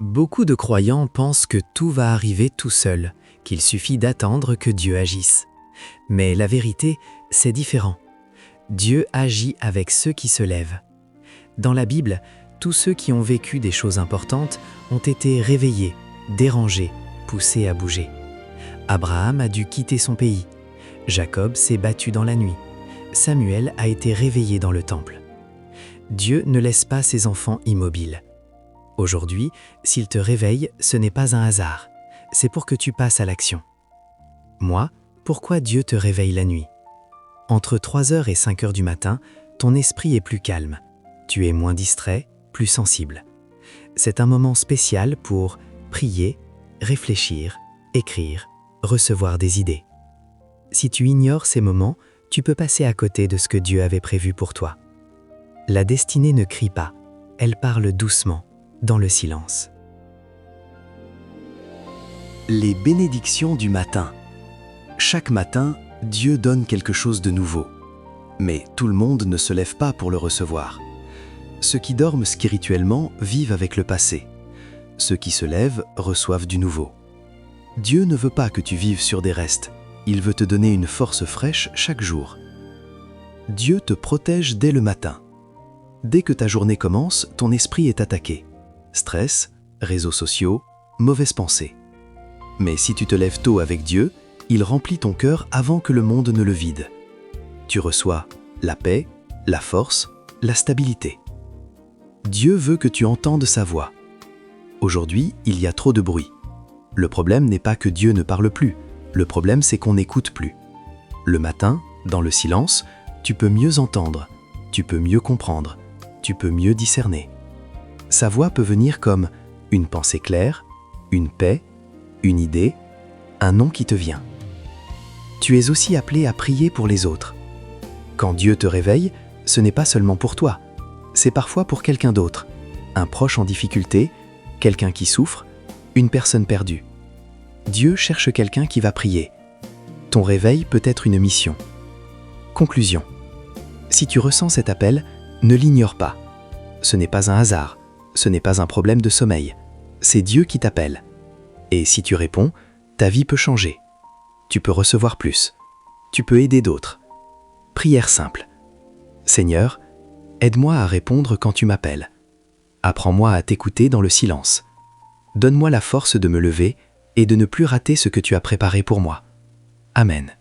Beaucoup de croyants pensent que tout va arriver tout seul, qu'il suffit d'attendre que Dieu agisse. Mais la vérité, c'est différent. Dieu agit avec ceux qui se lèvent. Dans la Bible, tous ceux qui ont vécu des choses importantes ont été réveillés, dérangés, poussés à bouger. Abraham a dû quitter son pays. Jacob s'est battu dans la nuit. Samuel a été réveillé dans le temple. Dieu ne laisse pas ses enfants immobiles. Aujourd'hui, s'il te réveille, ce n'est pas un hasard. C'est pour que tu passes à l'action. Moi, pourquoi Dieu te réveille la nuit? Entre 3h et 5h du matin, ton esprit est plus calme. Tu es moins distrait, plus sensible. C'est un moment spécial pour prier, réfléchir, écrire, recevoir des idées. Si tu ignores ces moments, tu peux passer à côté de ce que Dieu avait prévu pour toi. La destinée ne crie pas, elle parle doucement, dans le silence. Les bénédictions du matin. Chaque matin, Dieu donne quelque chose de nouveau. Mais tout le monde ne se lève pas pour le recevoir. Ceux qui dorment spirituellement vivent avec le passé. Ceux qui se lèvent reçoivent du nouveau. Dieu ne veut pas que tu vives sur des restes. Il veut te donner une force fraîche chaque jour. Dieu te protège dès le matin. Dès que ta journée commence, ton esprit est attaqué. Stress, réseaux sociaux, mauvaises pensées. Mais si tu te lèves tôt avec Dieu, il remplit ton cœur avant que le monde ne le vide. Tu reçois la paix, la force, la stabilité. Dieu veut que tu entendes sa voix. Aujourd'hui, il y a trop de bruit. Le problème n'est pas que Dieu ne parle plus. Le problème, c'est qu'on n'écoute plus. Le matin, dans le silence, tu peux mieux entendre, tu peux mieux comprendre, tu peux mieux discerner. Sa voix peut venir comme une pensée claire, une paix, une idée, un nom qui te vient. Tu es aussi appelé à prier pour les autres. Quand Dieu te réveille, ce n'est pas seulement pour toi, c'est parfois pour quelqu'un d'autre, un proche en difficulté, quelqu'un qui souffre, une personne perdue. Dieu cherche quelqu'un qui va prier. Ton réveil peut être une mission. Conclusion. Si tu ressens cet appel, ne l'ignore pas. Ce n'est pas un hasard, ce n'est pas un problème de sommeil. C'est Dieu qui t'appelle. Et si tu réponds, ta vie peut changer. Tu peux recevoir plus. Tu peux aider d'autres. Prière simple. Seigneur, aide-moi à répondre quand tu m'appelles. Apprends-moi à t'écouter dans le silence. Donne-moi la force de me lever et de ne plus rater ce que tu as préparé pour moi. Amen.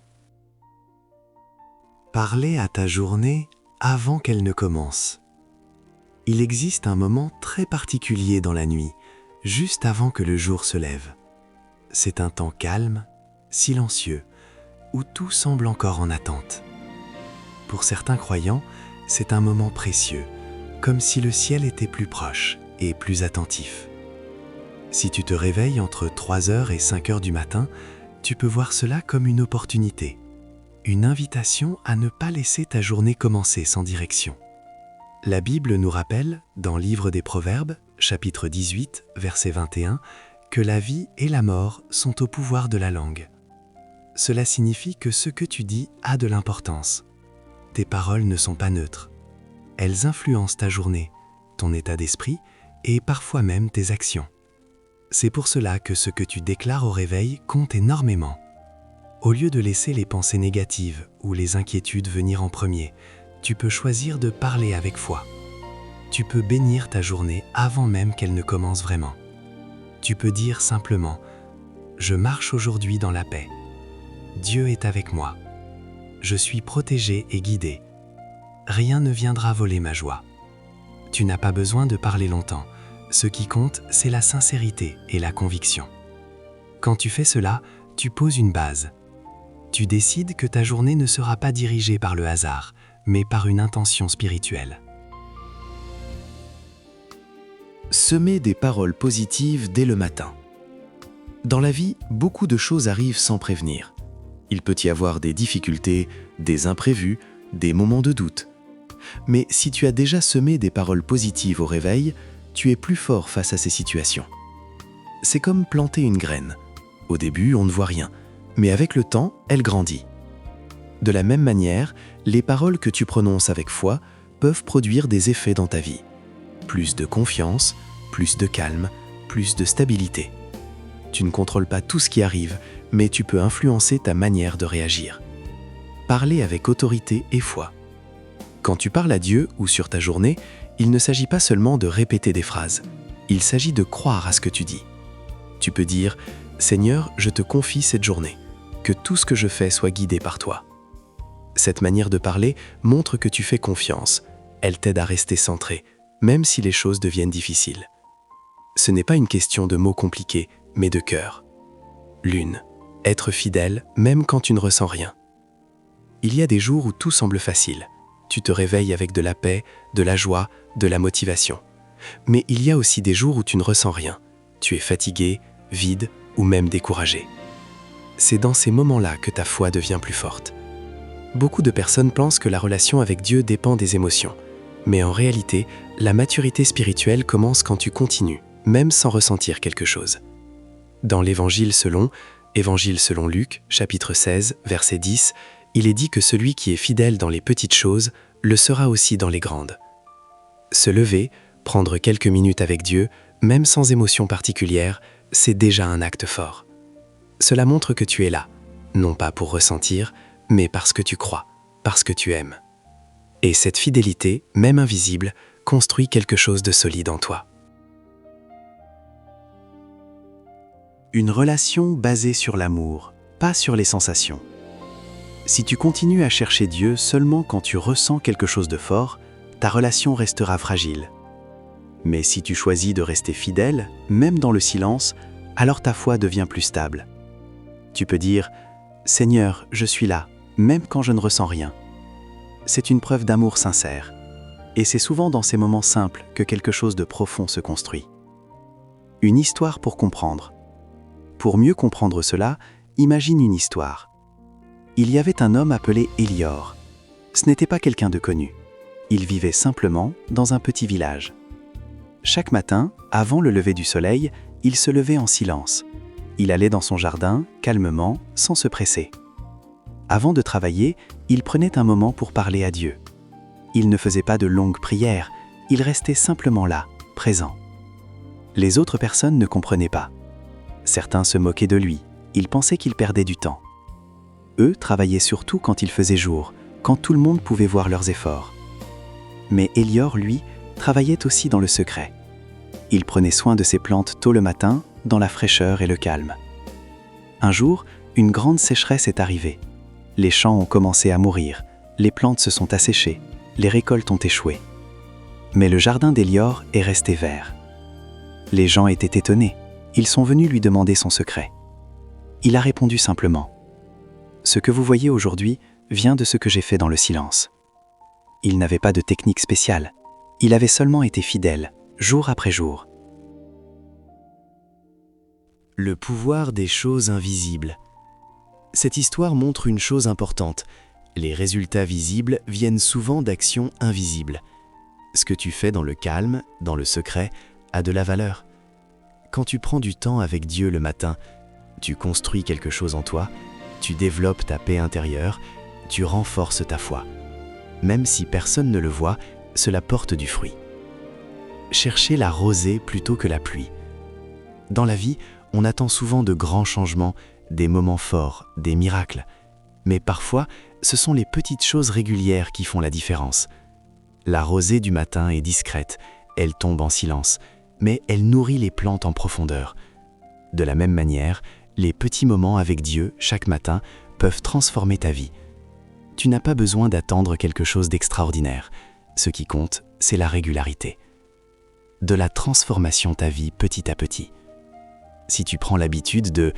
Parler à ta journée avant qu'elle ne commence. Il existe un moment très particulier dans la nuit, juste avant que le jour se lève. C'est un temps calme, silencieux, où tout semble encore en attente. Pour certains croyants, c'est un moment précieux, comme si le ciel était plus proche et plus attentif. Si tu te réveilles entre 3h et 5h du matin, tu peux voir cela comme une opportunité, une invitation à ne pas laisser ta journée commencer sans direction. La Bible nous rappelle, dans Livre des Proverbes, chapitre 18, verset 21, que la vie et la mort sont au pouvoir de la langue. Cela signifie que ce que tu dis a de l'importance. Tes paroles ne sont pas neutres. Elles influencent ta journée, ton état d'esprit et parfois même tes actions. C'est pour cela que ce que tu déclares au réveil compte énormément. Au lieu de laisser les pensées négatives ou les inquiétudes venir en premier, tu peux choisir de parler avec foi. Tu peux bénir ta journée avant même qu'elle ne commence vraiment. Tu peux dire simplement « Je marche aujourd'hui dans la paix. Dieu est avec moi. Je suis protégé et guidé. Rien ne viendra voler ma joie. » Tu n'as pas besoin de parler longtemps. Ce qui compte, c'est la sincérité et la conviction. Quand tu fais cela, tu poses une base. Tu décides que ta journée ne sera pas dirigée par le hasard, mais par une intention spirituelle. Semer des paroles positives dès le matin. Dans la vie, beaucoup de choses arrivent sans prévenir. Il peut y avoir des difficultés, des imprévus, des moments de doute. Mais si tu as déjà semé des paroles positives au réveil, tu es plus fort face à ces situations. C'est comme planter une graine. Au début, on ne voit rien, mais avec le temps, elle grandit. De la même manière, les paroles que tu prononces avec foi peuvent produire des effets dans ta vie. Plus de confiance, plus de calme, plus de stabilité. Tu ne contrôles pas tout ce qui arrive, mais tu peux influencer ta manière de réagir. Parler avec autorité et foi. Quand tu parles à Dieu ou sur ta journée, il ne s'agit pas seulement de répéter des phrases. Il s'agit de croire à ce que tu dis. Tu peux dire « Seigneur, je te confie cette journée. Que tout ce que je fais soit guidé par toi. » Cette manière de parler montre que tu fais confiance. Elle t'aide à rester centré, même si les choses deviennent difficiles. Ce n'est pas une question de mots compliqués, mais de cœur. L'une, être fidèle même quand tu ne ressens rien. Il y a des jours où tout semble facile. Tu te réveilles avec de la paix, de la joie, de la motivation. Mais il y a aussi des jours où tu ne ressens rien. Tu es fatigué, vide ou même découragé. C'est dans ces moments-là que ta foi devient plus forte. Beaucoup de personnes pensent que la relation avec Dieu dépend des émotions. Mais en réalité, la maturité spirituelle commence quand tu continues, même sans ressentir quelque chose. Dans l'Évangile selon Luc, chapitre 16, verset 10, il est dit que celui qui est fidèle dans les petites choses le sera aussi dans les grandes. Se lever, prendre quelques minutes avec Dieu, même sans émotion particulière, c'est déjà un acte fort. Cela montre que tu es là, non pas pour ressentir, mais parce que tu crois, parce que tu aimes. Et cette fidélité, même invisible, construit quelque chose de solide en toi. Une relation basée sur l'amour, pas sur les sensations. Si tu continues à chercher Dieu seulement quand tu ressens quelque chose de fort, ta relation restera fragile. Mais si tu choisis de rester fidèle, même dans le silence, alors ta foi devient plus stable. Tu peux dire « Seigneur, je suis là, même quand je ne ressens rien ». C'est une preuve d'amour sincère. Et c'est souvent dans ces moments simples que quelque chose de profond se construit. Une histoire pour comprendre. Pour mieux comprendre cela, imagine une histoire. Il y avait un homme appelé Élior. Ce n'était pas quelqu'un de connu. Il vivait simplement dans un petit village. Chaque matin, avant le lever du soleil, il se levait en silence. Il allait dans son jardin, calmement, sans se presser. Avant de travailler, il prenait un moment pour parler à Dieu. Il ne faisait pas de longues prières, il restait simplement là, présent. Les autres personnes ne comprenaient pas. Certains se moquaient de lui, ils pensaient qu'il perdait du temps. Eux travaillaient surtout quand il faisait jour, quand tout le monde pouvait voir leurs efforts. Mais Élior, lui, travaillait aussi dans le secret. Il prenait soin de ses plantes tôt le matin, dans la fraîcheur et le calme. Un jour, une grande sécheresse est arrivée. Les champs ont commencé à mourir, les plantes se sont asséchées, les récoltes ont échoué. Mais le jardin d'Élior est resté vert. Les gens étaient étonnés, ils sont venus lui demander son secret. Il a répondu simplement « Ce que vous voyez aujourd'hui vient de ce que j'ai fait dans le silence. » Il n'avait pas de technique spéciale, il avait seulement été fidèle, jour après jour. Le pouvoir des choses invisibles. Cette histoire montre une chose importante. Les résultats visibles viennent souvent d'actions invisibles. Ce que tu fais dans le calme, dans le secret, a de la valeur. Quand tu prends du temps avec Dieu le matin, tu construis quelque chose en toi, tu développes ta paix intérieure, tu renforces ta foi. Même si personne ne le voit, cela porte du fruit. Cherchez la rosée plutôt que la pluie. Dans la vie, on attend souvent de grands changements, des moments forts, des miracles. Mais parfois, ce sont les petites choses régulières qui font la différence. La rosée du matin est discrète, elle tombe en silence, mais elle nourrit les plantes en profondeur. De la même manière, les petits moments avec Dieu chaque matin peuvent transformer ta vie. Tu n'as pas besoin d'attendre quelque chose d'extraordinaire. Ce qui compte, c'est la régularité. De la transformation ta vie petit à petit. Si tu prends l'habitude de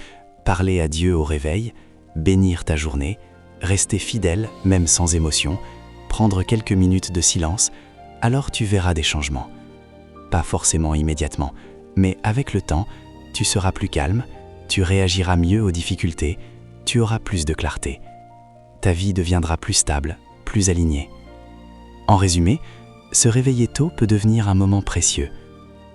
parler à Dieu au réveil, bénir ta journée, rester fidèle même sans émotion, prendre quelques minutes de silence, alors tu verras des changements. Pas forcément immédiatement, mais avec le temps, tu seras plus calme, tu réagiras mieux aux difficultés, tu auras plus de clarté. Ta vie deviendra plus stable, plus alignée. En résumé, se réveiller tôt peut devenir un moment précieux.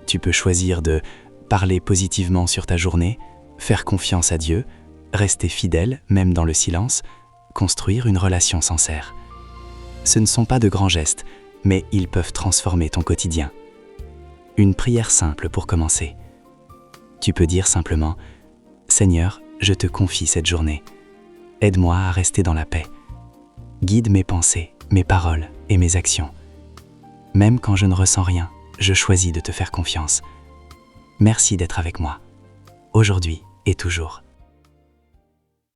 Tu peux choisir de parler positivement sur ta journée, faire confiance à Dieu, rester fidèle même dans le silence, construire une relation sincère. Ce ne sont pas de grands gestes, mais ils peuvent transformer ton quotidien. Une prière simple pour commencer. Tu peux dire simplement « Seigneur, je te confie cette journée. Aide-moi à rester dans la paix. Guide mes pensées, mes paroles et mes actions. Même quand je ne ressens rien, je choisis de te faire confiance. Merci d'être avec moi, aujourd'hui et toujours.